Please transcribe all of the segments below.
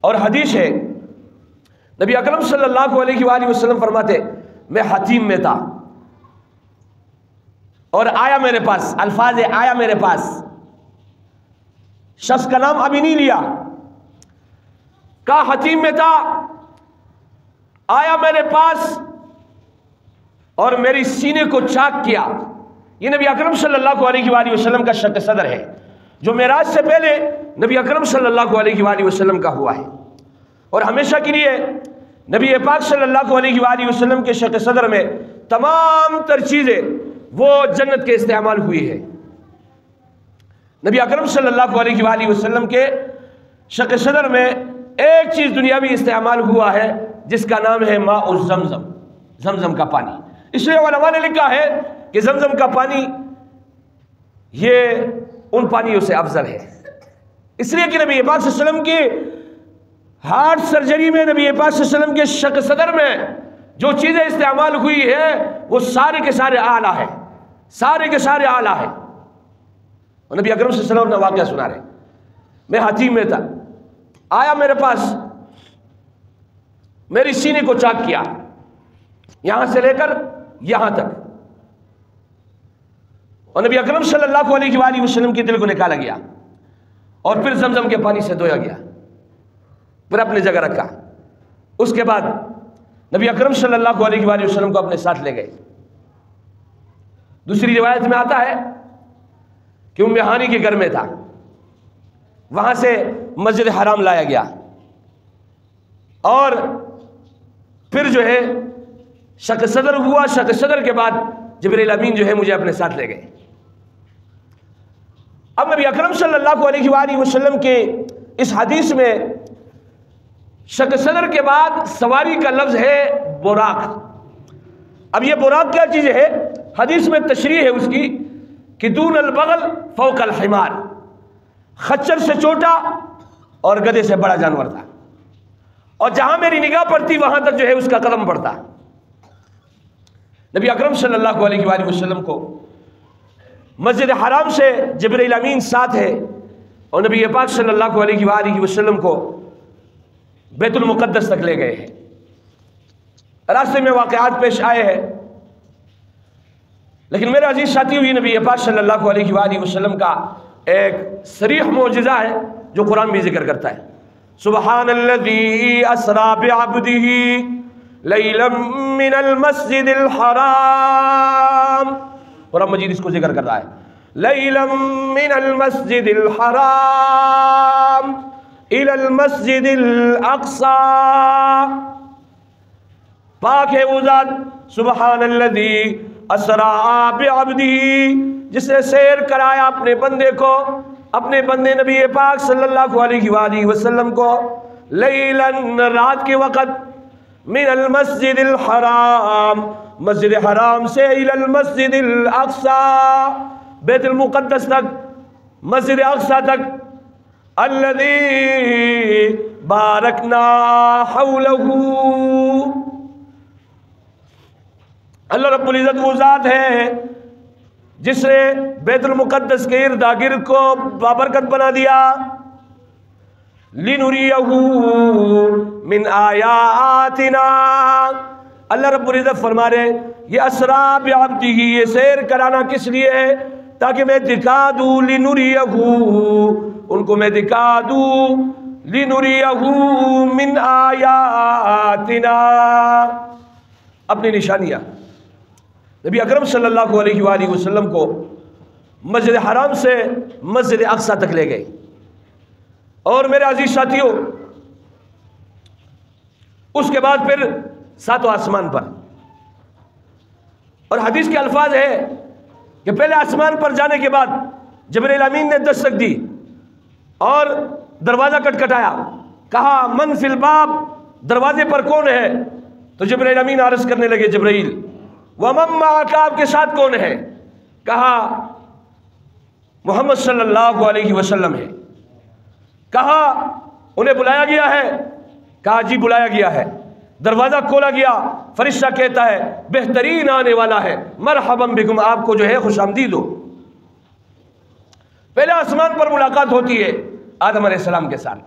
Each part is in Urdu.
اور حدیث ہے نبی اکرم صلی اللہ علیہ وآلہ وسلم فرماتے میں حتیم میں تھا اور آیا میرے پاس، الفاظ آیا میرے پاس، شخص کا نام ابھی نہیں لیا، کہا حتیم میں تھا، آیا میرے پاس اور میری سینے کو چاک کیا۔ یہ نبی اکرم صلی اللہ علیہ وآلہ وسلم کا شق صدر ہے جو معراج سے پہلے نبی اکرم صلی اللہ علیہ وآلہ وسلم کا ہوا ہے، اور ہمیشہ کے لیے نبی پاک صلی اللہ علیہ وآلہ وسلم کے شق صدر میں تمام تر چیزیں وہ جنت کے استعمال ہوئی ہے۔ نبی اکرم صلی اللہ علیہ وآلہ وسلم کے شق صدر میں ایک چیز دنیاوی استعمال ہوا ہے جس کا نام ہے ماء الزمزم، زمزم کا پانی۔ اس لیے علماء نے لکھا ہے کہ زمزم کا پانی یہ ان پانیوں سے افضل ہے، اس لیے کہ نبی پاک صلی اللہ علیہ وسلم کی ہارٹ سرجری میں، نبی پاک صلی اللہ علیہ وسلم کے شق صدر میں جو چیزیں استعمال ہوئی ہے وہ سارے کے سارے اعلیٰ ہے، سارے کے سارے اعلیٰ ہے۔ اور نبی اکرم صلی اللہ علیہ وسلم نے واقعہ سنا رہے، میں حتیم میں تھا، آیا میرے پاس، میری سینے کو چاک کیا یہاں سے لے کر یہاں تک، اور نبی اکرم صلی اللہ علیہ وآلہ وسلم کے دل کو نکالا گیا اور پھر زمزم کے پانی سے دھویا گیا، پھر اپنی جگہ رکھا۔ اس کے بعد نبی اکرم صلی اللہ علیہ وآلہ وسلم کو اپنے ساتھ لے گئے۔ دوسری روایت میں آتا ہے کہ ام ہانی کے گھر میں تھا، وہاں سے مسجد حرام لایا گیا اور پھر جو ہے شق صدر ہوا۔ شق صدر کے بعد جبرائیل امین جو ہے مجھے اپنے ساتھ لے گئے۔ اب نبی اکرم صلی اللہ علیہ وآلہ وسلم کے اس حدیث میں شق صدر کے بعد سواری کا لفظ ہے براق۔ اب یہ براق کیا چیز ہے؟ حدیث میں تشریح ہے اس کی کہ دون البغل فوق الحمار، خچر سے چھوٹا اور گدھے سے بڑا جانور تھا، اور جہاں میری نگاہ پڑتی وہاں تک جو ہے اس کا قدم پڑتا۔ نبی اکرم صلی اللہ علیہ وآلہ وسلم کو مسجد حرام سے جبرائیل امین ساتھ ہے، اور نبی پاک صلی اللہ علیہ وآلہ وسلم کو بیت المقدس تک لے گئے ہیں۔ راستے میں واقعات پیش آئے ہیں، لیکن میرے عزیز ساتھیو، یہ نبی پاک صلی اللہ علیہ وآلہ وسلم کا ایک صریح معجزہ ہے جو قرآن بھی ذکر کرتا ہے۔ سبحان الذی اسری بعبدہ لیلا من المسجد الحرام، قرآن مجید اس کو ذکر کر رہا ہے، لیلا من المسجد الحرام الى المسجد الاقصی، پاک ہے وہ ذات سبحان الذی اسری بعبدہ جس نے سیر کرایا اپنے بندے کو، اپنے بندے نبی پاک صلی اللہ علیہ وآلہ وسلم کو، لیلاً رات کے وقت، من المسجد الحرام مسجد حرام سے، الی المسجد الاقصی بیت المقدس تک، مسجد اقصی تک، الذی بارکنا حولہ، اللہ رب العزت وہ ذات ہے جس نے بیت المقدس کے ارد گرد کو بابرکت بنا دیا، لِنُرِيَهُ مِنْ آیاتنا، اللہ رب العزت فرما رہے یہ اسرا بعبدہ، یہ سیر کرانا کس لیے ہے؟ تاکہ میں دکھا دوں، لِنُرِيَهُ ان کو میں دکھا دوں، لِنُرِيَهُ مِنْ آیاتنا اپنی نشانیاں۔ نبی اکرم صلی اللہ علیہ وآلہ وسلم کو مسجد حرام سے مسجد اقصی تک لے گئے، اور میرے عزیز ساتھیوں اس کے بعد پھر ساتوں آسمان پر، اور حدیث کے الفاظ ہے کہ پہلے آسمان پر جانے کے بعد جبرائیل امین نے دستک دی اور دروازہ کھٹکھٹایا، کہا من فی الباب، دروازے پر کون ہے؟ تو جبرائیل امین عرض کرنے لگے جبرائیل، وَمَن مَّعَكَ آپ کے ساتھ کون ہے؟ کہا محمد صلی اللہ علیہ وسلم ہے۔ کہا انہیں بلایا گیا ہے؟ کہا جی بلایا گیا ہے۔ دروازہ کھولا گیا، فرشتہ کہتا ہے بہترین آنے والا ہے، مرحبا بکم، آپ کو جو ہے خوش آمدید ہو۔ پہلے آسمان پر ملاقات ہوتی ہے آدم علیہ السلام کے ساتھ،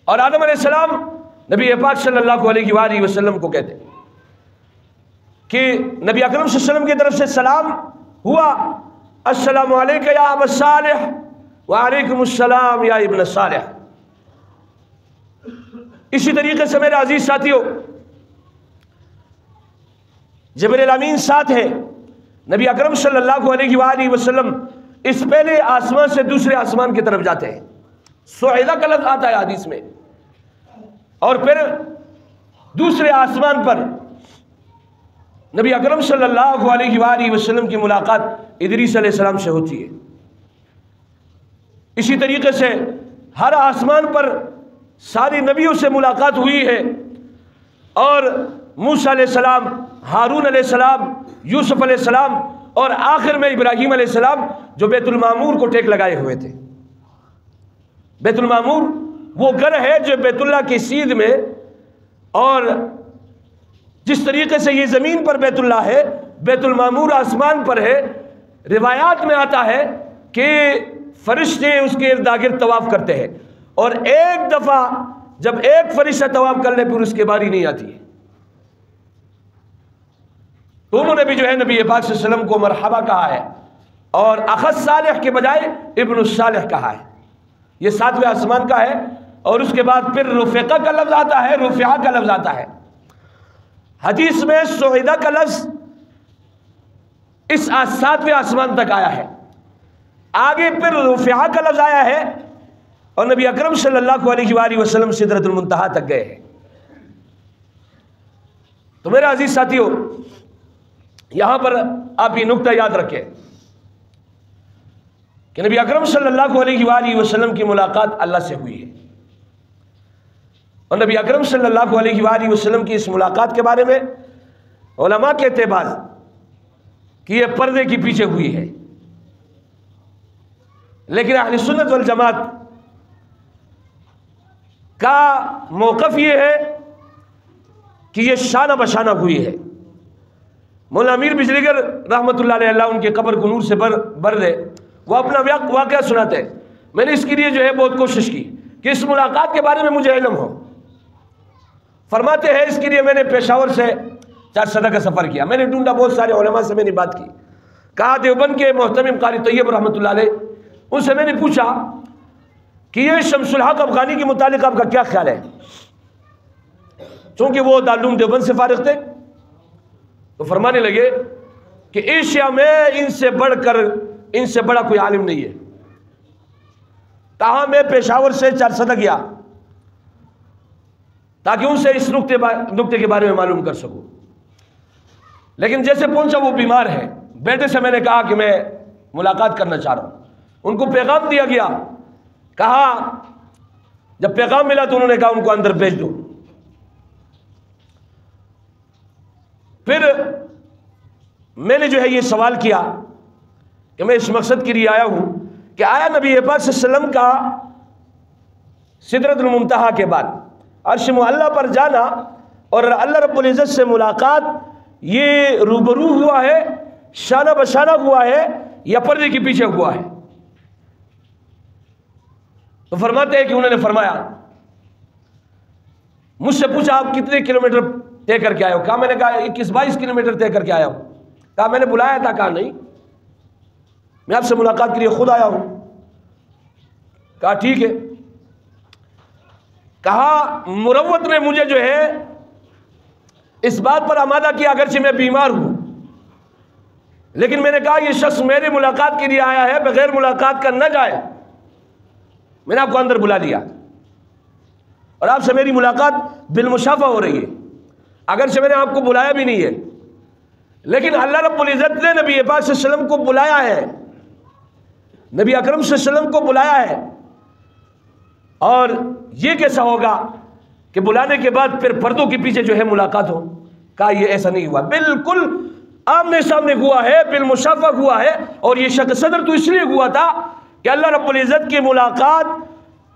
اور آدم علیہ السلام نبی پاک صلی اللہ علیہ وآلہ وسلم کو کہتے کہ نبی اکرم صلی اللہ علیہ وسلم کی طرف سے سلام ہوا، السلام علیکم یا ابا صالح وعلیکم السلام یا ابن صالح۔ اسی طریقے سے میرے عزیز ساتھیوں، جبریل امین ساتھ ہے، نبی اکرم صلی اللہ علیہ وآلہ وسلم اس پہلے آسمان سے دوسرے آسمان کی طرف جاتے ہیں، صعیدہ کا لفظ آتا ہے حدیث میں، اور پھر دوسرے آسمان پر نبی اکرم صلی اللہ علیہ وآلہ وسلم کی ملاقات ادریس علیہ السلام سے ہوتی ہے۔ اسی طریقے سے ہر آسمان پر ساری نبیوں سے ملاقات ہوئی ہے، اور موسیٰ علیہ السلام، ہارون علیہ السلام، یوسف علیہ السلام، اور آخر میں ابراہیم علیہ السلام جو بیت المعمور کو ٹیک لگائے ہوئے تھے۔ بیت المعمور وہ گھر ہے جو بیت اللہ کی سیدھ میں، اور جس طریقے سے یہ زمین پر بیت اللہ ہے، بیت المعمور آسمان پر ہے۔ روایات میں آتا ہے کہ فرشتے اس کے ارد گرد طواف کرتے ہیں، اور ایک دفعہ جب ایک فرشتہ طواف کر لے پھر اس کے باری نہیں آتی ہے، تو انہوں نے بھی جو ہے نبی پاک صلی اللہ علیہ وسلم کو مرحبا کہا ہے، اور اخذ صالح کے بجائے ابن الصالح کہا ہے۔ یہ 7ویں آسمان کا ہے، اور اس کے بعد پھر رفقہ کا لفظ آتا ہے، رفعہ کا لفظ آتا ہے۔ حدیث میں صعیدہ کا لفظ اس 7ویں آسمان تک آیا ہے، آگے پھر رفعہ کا لفظ آیا ہے، اور نبی اکرم صلی اللہ علیہ وآلہ وسلم سدرۃ المنتہا تک گئے ہیں۔ تو میرے عزیز ساتھیوں، یہاں پر آپ یہ نقطہ یاد رکھیں کہ نبی اکرم صلی اللہ علیہ وآلہ وسلم کی ملاقات اللہ سے ہوئی ہے، اور نبی اکرم صلی اللہ علیہ وآلہ وسلم کی اس ملاقات کے بارے میں علماء کہتے ہیں بعض کہ یہ پردے کے پیچھے ہوئی ہے، لیکن اہل سنت والجماعت کا موقف یہ ہے کہ یہ شانہ بشانہ ہوئی ہے۔ مولانا امیر بجلیگر رحمۃ اللہ علیہ، اللہ ان کے قبر کو نور سے بر دے، وہ اپنا واقعہ سناتے ہیں۔ میں نے اس کے لیے جو ہے بہت کوشش کی کہ اس ملاقات کے بارے میں مجھے علم ہو۔ فرماتے ہیں اس کے لیے میں نے پشاور سے 4 صدہ کا سفر کیا، میں نے ڈھونڈا، بہت سارے علماء سے میں نے بات کی، کہا دیوبند کے محترم قاری طیب رحمۃ اللہ علیہ، ان سے میں نے پوچھا کہ یہ شمس الحق افغانی کے متعلق آپ کا کیا خیال ہے، چونکہ وہ دارالعلوم دیوبند سے فارغ تھے، تو فرمانے لگے کہ ایشیا میں ان سے بڑا کوئی عالم نہیں ہے۔ کہا میں پشاور سے 4 صدہ گیا تاکہ ان سے اس نقطے کے بارے میں معلوم کر سکوں، لیکن جیسے پہنچا وہ بیمار ہے۔ بیٹے سے میں نے کہا کہ میں ملاقات کرنا چاہ رہا ہوں، ان کو پیغام دیا گیا، کہا جب پیغام ملا تو انہوں نے کہا ان کو اندر بھیج دو۔ پھر میں نے جو ہے یہ سوال کیا کہ میں اس مقصد کے لیے آیا ہوں کہ آیا نبی پاک صلی اللہ علیہ وسلم کا سدرۃ المنتہا کے بعد عرش معلیٰ پر جانا اور اللہ رب العزت سے ملاقات، یہ روبرو ہوا ہے، شانہ بشانہ ہوا ہے، یا پردے کے پیچھے ہوا ہے؟ تو فرماتے ہیں کہ انہوں نے فرمایا، مجھ سے پوچھا آپ کتنے کلومیٹر طے کر کے آئے ہو؟ کہا میں نے کہا 21-22 کلومیٹر طے کر کے آیا ہوں۔ کہا میں نے بلایا تھا؟ کہا نہیں، میں آپ سے ملاقات کے لیے خود آیا ہوں۔ کہا ٹھیک ہے۔ کہا مروت نے مجھے جو ہے اس بات پر آمادہ کیا، اگرچہ میں بیمار ہوں، لیکن میں نے کہا یہ شخص میری ملاقات کے لیے آیا ہے، بغیر ملاقات کا نہ جائے۔ میں نے آپ کو اندر بلا دیا اور آپ سے میری ملاقات بالمشافہ ہو رہی ہے، اگرچہ میں نے آپ کو بلایا بھی نہیں ہے، لیکن اللہ رب العزت نے نبی پاک صلی اللہ علیہ وسلم کو بلایا ہے، نبی اکرم صلی اللہ علیہ وسلم کو بلایا ہے۔ اور یہ کیسا ہوگا کہ بلانے کے بعد پھر پردوں کے پیچھے جو ہے ملاقات ہو؟ کہا یہ ایسا نہیں ہوا، بالکل آمنے سامنے ہوا ہے، بالمشافہ ہوا ہے، اور یہ شق صدر تو اس لیے ہوا تھا کہ اللہ رب العزت کی ملاقات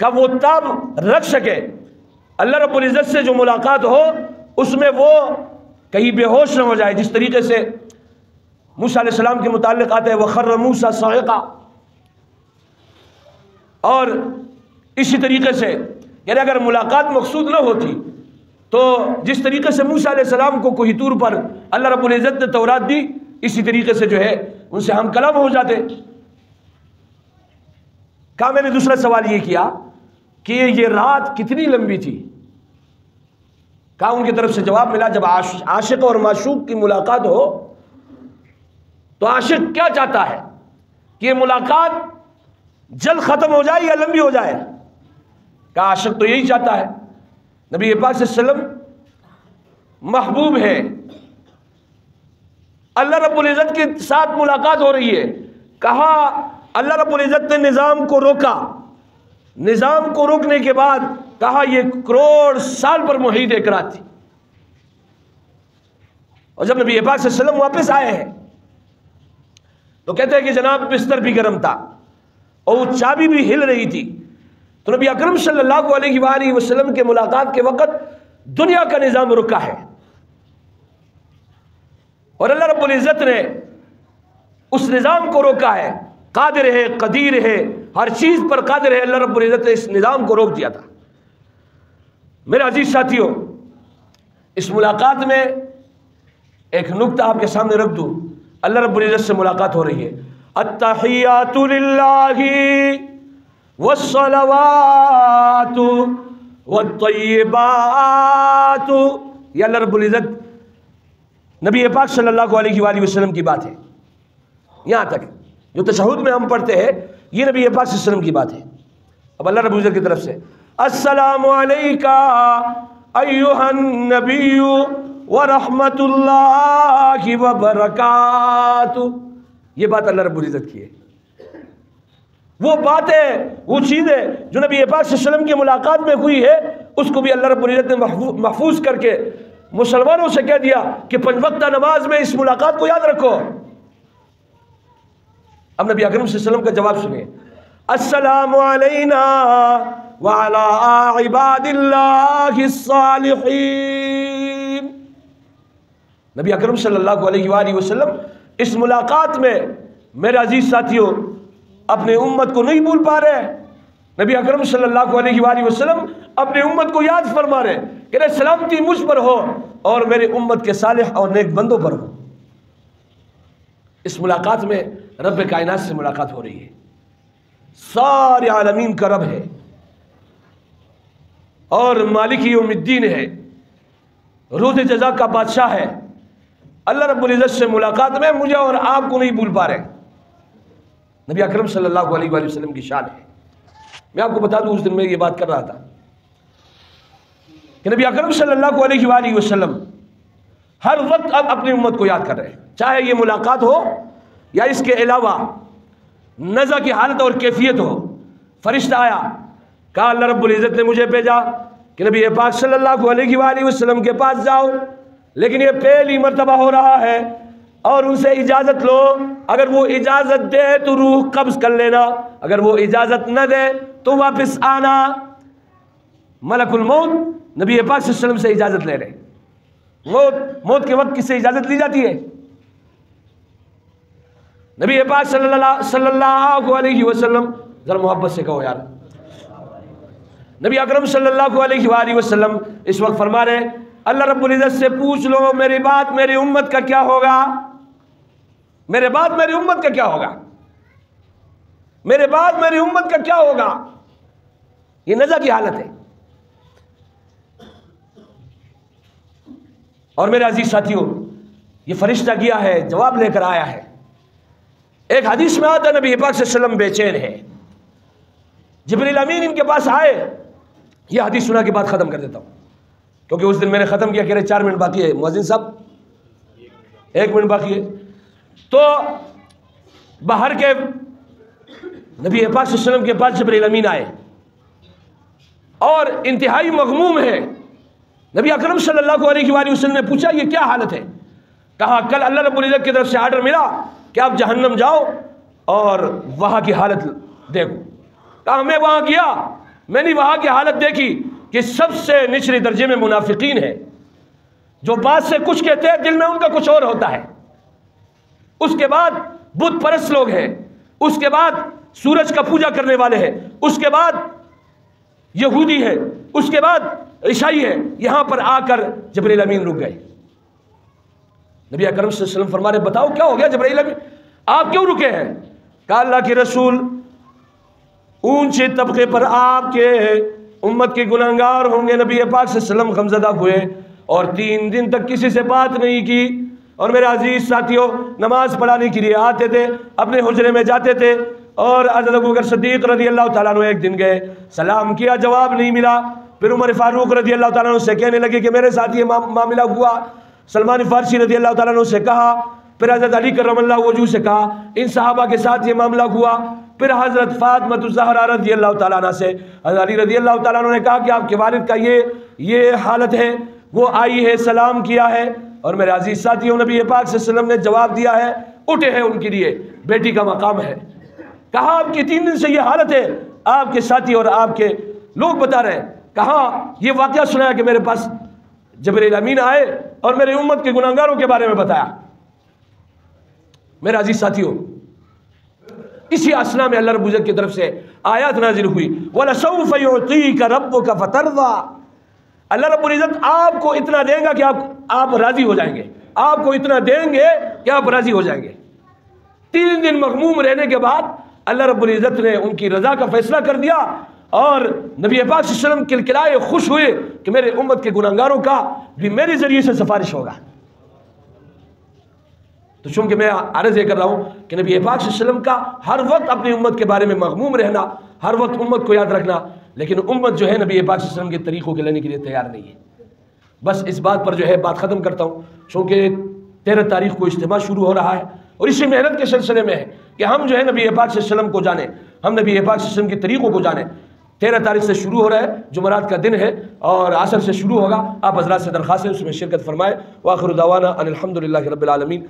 کا وہ تاب رکھ سکے۔ اللہ رب العزت سے جو ملاقات ہو اس میں وہ کہیں بے ہوش نہ ہو جائے، جس طریقے سے موسیٰ علیہ السلام کے متعلق آتا ہے وَخَرَّ مُوسَىٰ صَعِقًا، اور اسی طریقے سے یعنی اگر ملاقات مقصود نہ ہوتی تو جس طریقے سے موسیٰ علیہ السلام کو کوہ طور پر اللہ رب العزت نے تورات دی، اسی طریقے سے جو ہے ان سے ہم کلام ہو جاتے۔ کہا میں نے دوسرا سوال یہ کیا کہ یہ رات کتنی لمبی تھی؟ کہا ان کی طرف سے جواب ملا جب عاشق اور معشوق کی ملاقات ہو تو عاشق کیا چاہتا ہے کہ یہ ملاقات جلد ختم ہو جائے یا لمبی ہو جائے؟ کہا عاشق تو یہی چاہتا ہے۔ نبی پاک صلی اللہ علیہ وسلم محبوب ہے، اللہ رب العزت کے ساتھ ملاقات ہو رہی ہے۔ کہا اللہ رب العزت نے نظام کو روکا، نظام کو روکنے کے بعد کہا یہ کروڑ سال پر محیط ایک رات تھی۔ اور جب نبی پاک صلی اللہ علیہ وسلم واپس آئے ہیں تو کہتے ہیں کہ جناب بستر بھی گرم تھا اور وہ چابی بھی ہل رہی تھی، تو نبی اکرم صلی اللہ علیہ وآلہ وسلم کے ملاقات کے وقت دنیا کا نظام رکا ہے، اور اللہ رب العزت نے اس نظام کو روکا ہے۔ قادر ہے، قدیر ہے، ہر چیز پر قادر ہے، اللہ رب العزت نے اس نظام کو روک دیا تھا۔ میرے عزیز ساتھیوں، اس ملاقات میں ایک نکتہ آپ کے سامنے رکھ دوں۔ اللہ رب العزت سے ملاقات ہو رہی ہے، التحیات للہ والصلوات والطیبات، یہ اللہ رب العزت نبی پاک صلی اللہ علیہ وآلہ وسلم کی بات ہے۔ یہاں تک جو تشہد میں ہم پڑھتے ہیں یہ نبی پاک صلی اللہ علیہ وسلم کی بات ہے۔ اب اللہ رب العزت کی طرف سے السلام علیکہ ایہا النبی ورحمت اللہ وبرکاتہ، یہ بات اللہ رب العزت کی ہے۔ وہ باتیں، وہ چیزیں جو نبی پاک صلی اللہ علیہ وسلم کی ملاقات میں ہوئی ہے اس کو بھی اللہ رب العزت نے محفوظ کر کے مسلمانوں سے کہہ دیا کہ 5 وقتہ نماز میں اس ملاقات کو یاد رکھو۔ اب نبی اکرم صلی اللہ علیہ وسلم کا جواب سنیے، السلام علینا وعلی عباد اللہ الصالحین۔ نبی اکرم صلی اللہ علیہ وآلہ وسلم اس ملاقات میں میرے عزیز ساتھیوں اپنے امت کو نہیں بھول پا رہے۔ نبی اکرم صلی اللہ علیہ وآلہ وسلم اپنے امت کو یاد فرما رہے کہ سلامتی مجھ پر ہو اور میرے امت کے صالح اور نیک بندوں پر ہو۔ اس ملاقات میں رب کائنات سے ملاقات ہو رہی ہے، سارے عالمین کا رب ہے اور مالک یوم الدین ہے، روز جزا کا بادشاہ ہے۔ اللہ رب العزت سے ملاقات میں مجھے اور آپ کو نہیں بھول پا رہے۔ نبی اکرم صلی اللہ علیہ وآلہ وسلم کی شان ہے۔ میں آپ کو بتا دوں اس دن میں یہ بات کر رہا تھا کہ نبی اکرم صلی اللہ علیہ وآلہ وسلم ہر وقت اب اپنی امت کو یاد کر رہے ہیں، چاہے یہ ملاقات ہو یا اس کے علاوہ نزع کی حالت اور کیفیت ہو۔ فرشتہ آیا، کہا اللہ رب العزت نے مجھے بھیجا کہ نبی پاک صلی اللہ علیہ وآلہ وسلم کے پاس جاؤ، لیکن یہ پہلی مرتبہ ہو رہا ہے اور ان سے اجازت لو، اگر وہ اجازت دے تو روح قبض کر لینا، اگر وہ اجازت نہ دے تو واپس آنا۔ ملک الموت نبی پاک صلی اللہ علیہ وسلم سے اجازت لے رہے۔ موت کے وقت کس سے اجازت لی جاتی ہے؟ نبی پاک صلی اللہ علیہ وسلم، ذرا محبت سے کہو یار، نبی اکرم صلی اللہ علیہ وآلہ وسلم اس وقت فرما رہے اللہ رب العزت سے پوچھ لو میری بات میری امت کا کیا ہوگا، میرے بعد میری امت کا کیا ہوگا، میرے بعد میری امت کا کیا ہوگا۔ یہ نزع کی حالت ہے۔ اور میرے عزیز ساتھیوں، یہ فرشتہ گیا ہے، جواب لے کر آیا ہے۔ ایک حدیث میں آتا ہے نبی پاک صلی اللہ علیہ وسلم بے چین ہے، جبریل امین ان کے پاس آئے۔ یہ حدیث سنا کے بعد ختم کر دیتا ہوں کیونکہ اس دن میں نے ختم کیا، کہہ رہے 4 منٹ باقی ہے، مؤذن صاحب 1 منٹ باقی ہے۔ تو باہر کے نبی پاک صلی اللہ علیہ وسلم کے پاس جبریل امین آئے اور انتہائی مغموم ہے۔ نبی اکرم صلی اللہ علیہ وآلہ وسلم نے پوچھا یہ کیا حالت ہے؟ کہا کل اللہ رب العزت کی طرف سے آرڈر ملا کہ آپ جہنم جاؤ اور وہاں کی حالت دیکھو۔ کہا میں وہاں گیا، میں نے وہاں کی حالت دیکھی کہ سب سے نچلے درجے میں منافقین ہیں، جو بات سے کچھ کہتے ہیں دل میں ان کا کچھ اور ہوتا ہے۔ اس کے بعد بت پرست لوگ ہیں، اس کے بعد سورج کا پوجا کرنے والے ہیں، اس کے بعد یہودی ہے، اس کے بعد عیسائی ہے، یہاں پر آ کر جبرائیل امین رک گئے۔ نبی اکرم صلی اللہ علیہ وسلم فرما رہے بتاؤ کیا ہو گیا جبرائیل امین، آپ کیوں رکے ہیں؟ کہا اللہ کے رسول اونچے طبقے پر آپ کے امت کے گناہگار ہوں گے۔ نبی پاک صلی اللہ علیہ وسلم غمزدہ ہوئے اور 3 دن تک کسی سے بات نہیں کی۔ اور میرے عزیز ساتھیوں، نماز پڑھانے کے لیے آتے تھے، اپنے حجرے میں جاتے تھے، اور حضرت ابوبکر صدیق رضی اللہ تعالیٰ عنہ ایک دن گئے، سلام کیا، جواب نہیں ملا۔ پھر عمر فاروق رضی اللہ تعالیٰ عنہ سے کہنے لگے کہ میرے ساتھ یہ معاملہ ہوا۔ سلمان فارسی رضی اللہ تعالیٰ عنہ سے کہا، پھر حضرت علی کرم اللہ وجہہ سے کہا، ان صحابہ کے ساتھ یہ معاملہ ہوا۔ پھر حضرت فاطمہ الزہرا رضی اللہ تعالیٰ عنہ سے حضرت علی رضی اللہ تعالیٰ عنہ نے کہا کہ آپ کے والد کا یہ حالت ہے، وہ آئی ہے، سلام کیا ہے۔ اور میرے عزیز ساتھیوں، نبی پاک صلی اللہ علیہ وسلم نے جواب دیا ہے، اٹھے ہیں ان کے لیے، بیٹی کا مقام ہے۔ کہا آپ کی 3 دن سے یہ حالت ہے، آپ کے ساتھی اور آپ کے لوگ بتا رہے ہیں۔ کہا یہ واقعہ سنایا کہ میرے پاس جبرائیل امین آئے اور میرے امت کے گناہگاروں کے بارے میں بتایا۔ میرے عزیز ساتھیوں، اسی اسنا میں اللہ رب العزت کی طرف سے آیات نازل ہوئی، وَلَسَوْفَ يُعْطِيكَ رَبُّكَ فَتَرْضَىٰ۔ اللہ رب العزت آپ کو اتنا دیں گا کہ آپ راضی ہو جائیں گے، آپ کو اتنا دیں گے کہ آپ راضی ہو جائیں گے۔ 3 دن مغموم رہنے کے بعد اللہ رب العزت نے ان کی رضا کا فیصلہ کر دیا، اور نبی پاک صلی اللہ علیہ وسلم کلکلائے، خوش ہوئے کہ میرے امت کے گناہگاروں کا بھی میرے ذریعے سے سفارش ہوگا۔ تو چونکہ میں عرض یہ کر رہا ہوں کہ نبی پاک صلی اللہ علیہ وسلم کا ہر وقت اپنی امت کے بارے میں مغموم رہنا، ہر وقت امت کو یاد رکھنا، لیکن امت جو ہے نبی پاک صلی اللہ علیہ وسلم کے طریقوں کے لینے کے لیے تیار نہیں ہے۔ بس اس بات پر جو ہے بات ختم کرتا ہوں، چونکہ 13 تاریخ کو اجتماع شروع ہو رہا ہے، اور اسی محنت کے سلسلے میں ہے کہ ہم جو ہے نبی پاک صلی اللہ علیہ وسلم کو جانیں، ہم نبی پاک صلی اللہ علیہ وسلم کے طریقوں کو جانیں۔ 13 تاریخ سے شروع ہو رہا ہے، جمعرات کا دن ہے اور عصر سے شروع ہوگا۔ آپ حضرات سے درخواست ہے اس میں شرکت فرمائیں۔ وآخر دعوانا ان الحمد للہ رب العالمین۔